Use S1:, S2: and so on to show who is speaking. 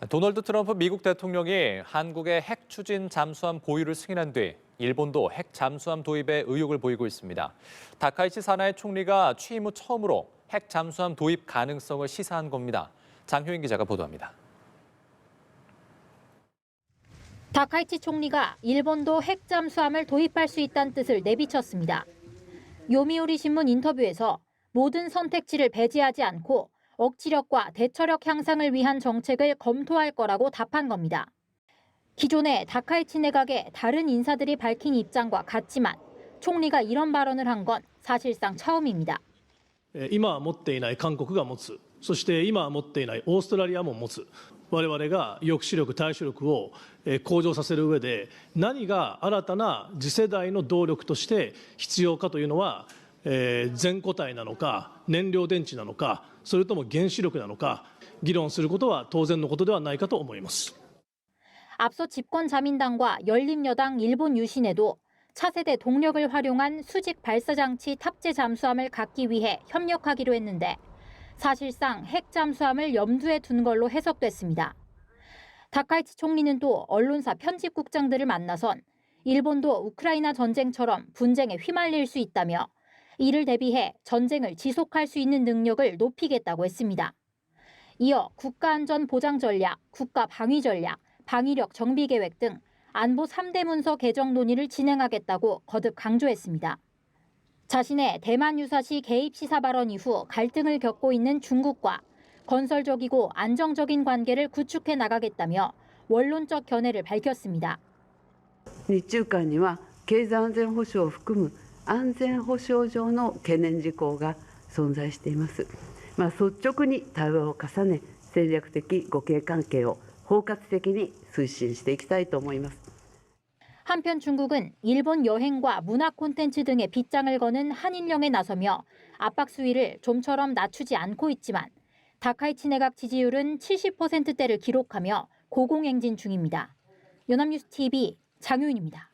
S1: 도널드 트럼프 미국 대통령이 한국의 핵 추진 잠수함 보유를 승인한 뒤 일본도 핵 잠수함 도입에 의욕을 보이고 있습니다. 다카이치 사나이 총리가 취임 후 처음으로 핵 잠수함 도입 가능성을 시사한 겁니다. 장효인 기자가 보도합니다.
S2: 다카이치 총리가 일본도 핵 잠수함을 도입할 수 있다는 뜻을 내비쳤습니다. 요미우리 신문 인터뷰에서 모든 선택지를 배제하지 않고 억지력과 대처력 향상을 위한 정책을 검토할 거라고 답한 겁니다. 기존의 다카이치 내각의 다른 인사들이 밝힌 입장과 같지만 총리가 이런 발언을 한 건 사실상 처음입니다.
S3: 今持っていない韓国が持つ、そして今持っていないオーストラリアも持つ、我々が抑止力、対処力を向上させる上で何が新たな次世代の動力として必要かというのは、全固体なのか燃料電池なのかそれとも原子力なのか議論することは当然のことではないかと思います。
S2: 앞서 집권자민당과 열린여당 일본 유신에도 차세대 동력을 활용한 수직 발사장치 탑재 잠수함을 갖기 위해 협력하기로 했는데 사실상 핵 잠수함을 염두에 둔 걸로 해석됐습니다. 다카이치 총리는 또 언론사 편집국장들을 만나선 일본도 우크라이나 전쟁처럼 분쟁에 휘말릴 수 있다며 이를 대비해 전쟁을 지속할 수 있는 능력을 높이겠다고 했습니다. 이어 국가안전보장전략, 국가방위전략, 방위력 정비계획 등 안보 3대 문서 개정 논의를 진행하겠다고 거듭 강조했습니다. 자신의 대만 유사시 개입 시사 발언 이후 갈등을 겪고 있는 중국과 건설적이고 안정적인 관계를 구축해 나가겠다며 원론적 견해를 밝혔습니다.
S4: 日中間には経済安全保障を含む安全保障上の懸念事項が存在しています。率直に対話を重ね、戦略的互恵関係を包括的に推進していきたいと思います。
S2: 한편 중국은 일본 여행과 문화 콘텐츠 등의 빗장을 거는 한일령에 나서며 압박 수위를 좀처럼 낮추지 않고 있지만 다카이치 내각 지지율은 70%대를 기록하며 고공행진 중입니다. 연합뉴스 TV 장효인입니다.